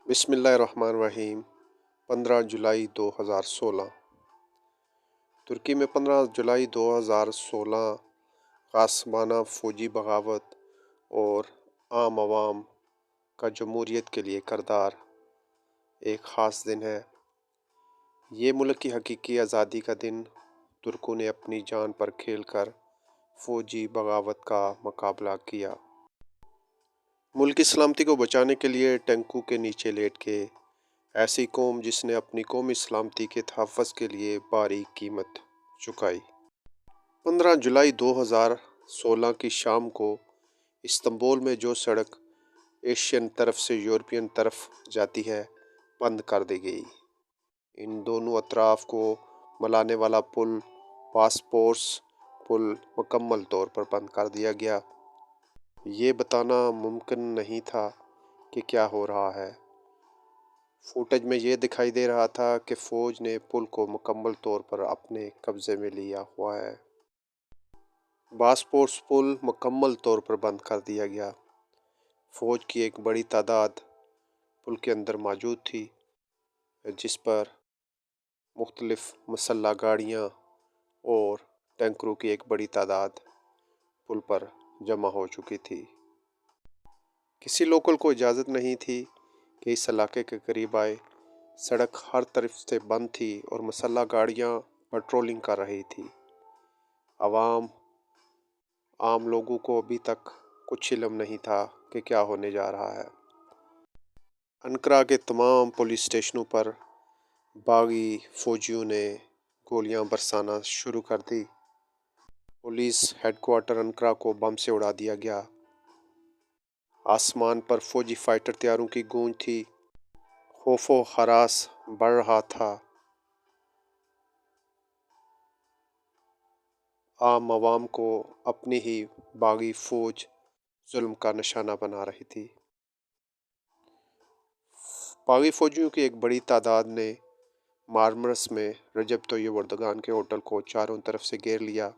بسم اللہ الرحمن الرحیم۔ 15 جولائی 2016 ترکی میں 15 جولائی 2016 غاصبانہ فوجی بغاوت اور عام عوام کا جمہوریت کے لیے کردار ایک خاص دن ہے۔ یہ ملک کی حقیقی آزادی کا دن ترکوں نے اپنی جان پر کھیل کر فوجی بغاوت کا مقابلہ کیا۔ ملک کی سلامتی کو بچانے کے لیے ٹینکوں کے نیچے لیٹ کے ایسی قوم جس نے اپنی قومی سلامتی کے تحفظ کے لیے بھاری قیمت چکائی۔ 15 جولائی 2016 کی شام کو استنبول میں جو سڑک ایشین طرف سے یورپین طرف جاتی ہے بند کر دی گئی۔ ان دونوں اطراف کو ملانے والا پل باسپورس پل مکمل طور پر بند کر دیا گیا۔ یہ بتانا ممکن نہیں تھا کہ کیا ہو رہا ہے۔ فوٹیج میں یہ دکھائی دے رہا تھا کہ فوج نے پل کو مکمل طور پر اپنے قبضے میں لیا ہوا ہے۔ باسپورس پل مکمل طور پر بند کر دیا گیا۔ فوج کی ایک بڑی تعداد پل کے اندر موجود تھی، جس پر مختلف مسلح گاڑیاں اور ٹینکروں کی ایک بڑی تعداد پل پر جمع ہو چکی تھی۔ کسی لوکل کو اجازت نہیں تھی کہ اس علاقے کے قریب آئے۔ سڑک ہر طرف سے بند تھی اور مسلح گاڑیاں پیٹرولنگ کر رہی تھی۔ عام لوگوں کو ابھی تک کچھ علم نہیں تھا کہ کیا ہونے جا رہا ہے۔ انقرہ کے تمام پولیس اسٹیشنوں پر باغی فوجیوں نے گولیاں برسانا شروع کر دی۔ پولیس ہیڈ کوارٹر انقرہ کو بم سے اڑا دیا گیا۔ آسمان پر فوجی فائٹر طیاروں کی گونج تھی۔ خوف و ہراس بڑھ رہا تھا۔ عام عوام کو اپنی ہی باغی فوج ظلم کا نشانہ بنا رہی تھی۔ باغی فوجیوں کی ایک بڑی تعداد نے مارمرس میں رجب طیب اردگان کے ہوٹل کو چاروں طرف سے گھیر لیا۔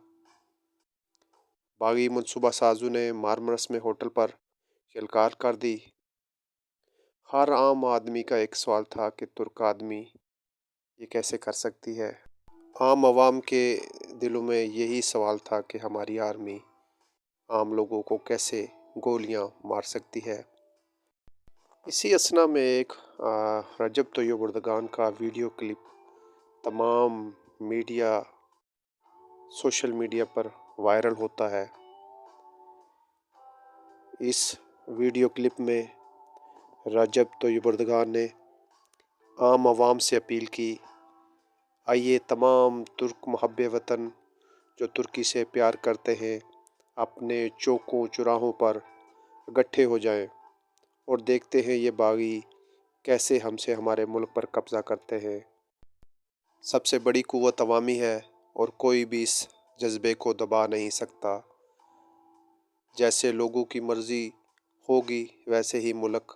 باغی منصوبہ سازوں نے مارمرس میں ہوٹل پر یلغار کر دی۔ ہر عام آدمی کا ایک سوال تھا کہ ترک آرمی یہ کیسے کر سکتی ہے؟ عام عوام کے دلوں میں یہی سوال تھا کہ ہماری آرمی عام لوگوں کو کیسے گولیاں مار سکتی ہے؟ اسی اثنا میں ایک رجب طیب اردگان کا ویڈیو کلپ تمام سوشل میڈیا پر وائرل ہوتا ہے۔ اس ویڈیو کلپ میں رجب طیب اردگان نے عام عوام سے اپیل کی، آئیے تمام ترک محب وطن جو ترکی سے پیار کرتے ہیں اپنے چوکوں چوراہوں پر اکٹھے ہو جائیں اور دیکھتے ہیں یہ باغی کیسے ہم سے ہمارے ملک پر قبضہ کرتے ہیں۔ سب سے بڑی قوت عوامی ہے اور کوئی بھی اس جذبے کو دبا نہیں سکتا۔ جیسے لوگوں کی مرضی ہوگی ویسے ہی ملک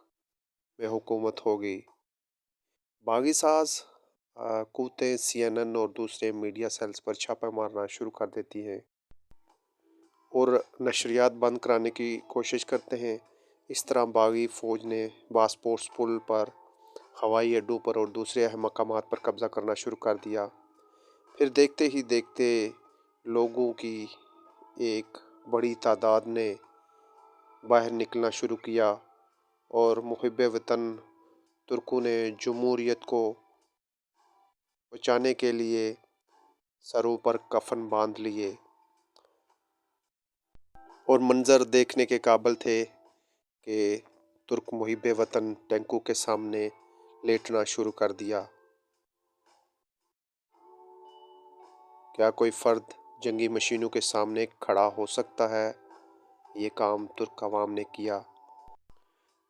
میں حکومت ہوگی۔ باغی ساز قوتیں CNN اور دوسرے میڈیا سیلز پر چھاپہ مارنا شروع کر دیتی ہیں اور نشریات بند کرانے کی کوشش کرتے ہیں۔ اس طرح باغی فوج نے باسپورس پل پر، ہوائی اڈوں پر اور دوسرے اہم مقامات پر قبضہ کرنا شروع کر دیا۔ پھر دیکھتے ہی دیکھتے لوگوں کی ایک بڑی تعداد نے باہر نکلنا شروع کیا اور محب وطن ترکوں نے جمہوریت کو بچانے کے لیے سروں پر کفن باندھ لیے اور منظر دیکھنے کے قابل تھے کہ ترک محب وطن ٹینکوں کے سامنے لیٹنا شروع کر دیا۔ کیا کوئی فرد جنگی مشینوں کے سامنے کھڑا ہو سکتا ہے؟ یہ کام ترک عوام نے کیا۔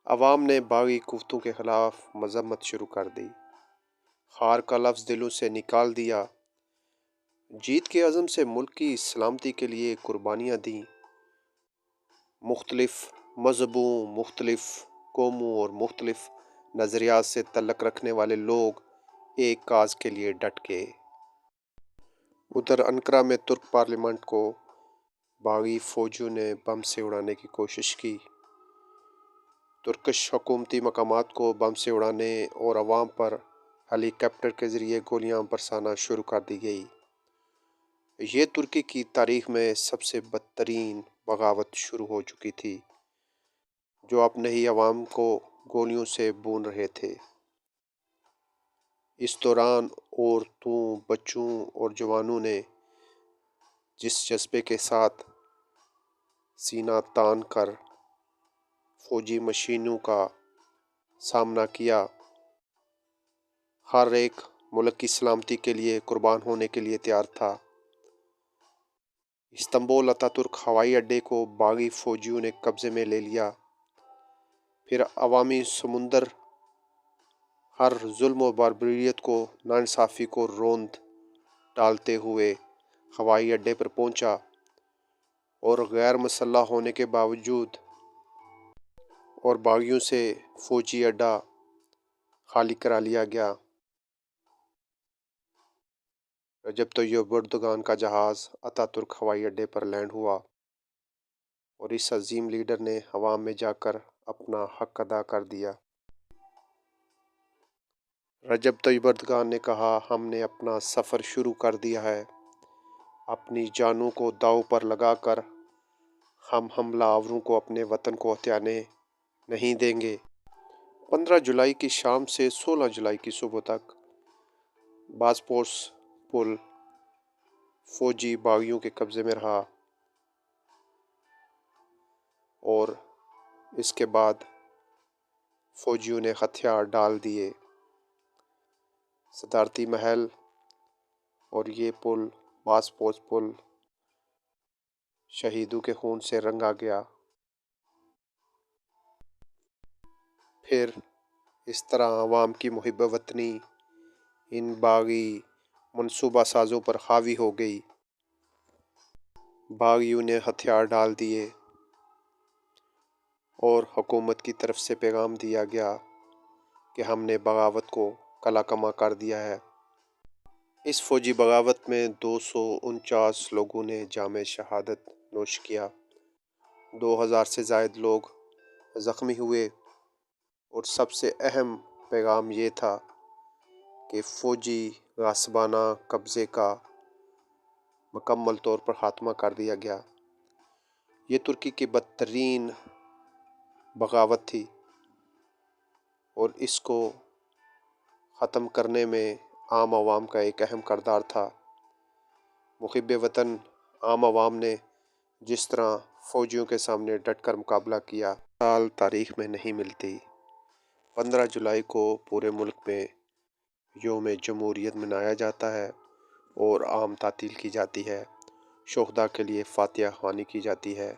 عوام نے باغی قوتوں کے خلاف مذمت شروع کر دی، ہار کا لفظ دلوں سے نکال دیا، جیت کے عزم سے ملک کی سلامتی کے لیے قربانیاں دیں۔ مختلف مذہبوں، مختلف قوموں اور مختلف نظریات سے تعلق رکھنے والے لوگ ایک کاز کے لیے ڈٹ گئے۔ ادھر انقرہ میں ترک پارلیمنٹ کو باغی فوجیوں نے بم سے اڑانے کی کوشش کی۔ ترکش حکومتی مقامات کو بم سے اڑانے اور عوام پر ہیلی کاپٹر کے ذریعے گولیاں برسانا شروع کر دی گئی۔ یہ ترکی کی تاریخ میں سب سے بدترین بغاوت شروع ہو چکی تھی، جو اپنے ہی عوام کو گولیوں سے بھون رہے تھے۔ اس دوران عورتوں، بچوں اور جوانوں نے جس جذبے کے ساتھ سینہ تان کر فوجی مشینوں کا سامنا کیا، ہر ایک ملک کی سلامتی کے لیے قربان ہونے کے لیے تیار تھا۔ استنبول اتاترک ہوائی اڈے کو باغی فوجیوں نے قبضے میں لے لیا۔ پھر عوامی سمندر ہر ظلم و باربریت کو، ناانصافی کو روند ڈالتے ہوئے ہوائی اڈے پر پہنچا، اور غیر مسلح ہونے کے باوجود اور باغیوں سے فوجی اڈہ خالی کرا لیا گیا۔ رجب طیب اردوغان کا جہاز اتاترک ہوائی اڈے پر لینڈ ہوا، اور اس عظیم لیڈر نے عوام میں جا کر اپنا حق ادا کر دیا۔ رجب طیب اردوغان نے کہا، ہم نے اپنا سفر شروع کر دیا ہے۔ اپنی جانوں کو داؤ پر لگا کر ہم حملہ آوروں کو اپنے وطن کو ہتھیانے نہیں دیں گے۔ 15 جولائی کی شام سے 16 جولائی کی صبح تک باسپورس پل فوجی باغیوں کے قبضے میں رہا، اور اس کے بعد فوجیوں نے ہتھیار ڈال دیے۔ صدارتی محل اور یہ پل، باسپورس پل، شہیدوں کے خون سے رنگا گیا۔ پھر اس طرح عوام کی محب وطنی ان باغی منصوبہ سازوں پر حاوی ہو گئی۔ باغیوں نے ہتھیار ڈال دیے، اور حکومت کی طرف سے پیغام دیا گیا کہ ہم نے بغاوت کو قلع کما کر دیا ہے۔ اس فوجی بغاوت میں 249 لوگوں نے جام شہادت نوش کیا، 2000 سے زائد لوگ زخمی ہوئے، اور سب سے اہم پیغام یہ تھا کہ فوجی غاصبانہ قبضے کا مکمل طور پر خاتمہ کر دیا گیا۔ یہ ترکی کی بدترین بغاوت تھی، اور اس کو ختم کرنے میں عام عوام کا ایک اہم کردار تھا۔ محب وطن عام عوام نے جس طرح فوجیوں کے سامنے ڈٹ کر مقابلہ کیا، مثال تاریخ میں نہیں ملتی۔ 15 جولائی کو پورے ملک میں یوم جمہوریت منایا جاتا ہے، اور عام تعطیل کی جاتی ہے۔ شہداء کے لیے فاتحہ خوانی کی جاتی ہے۔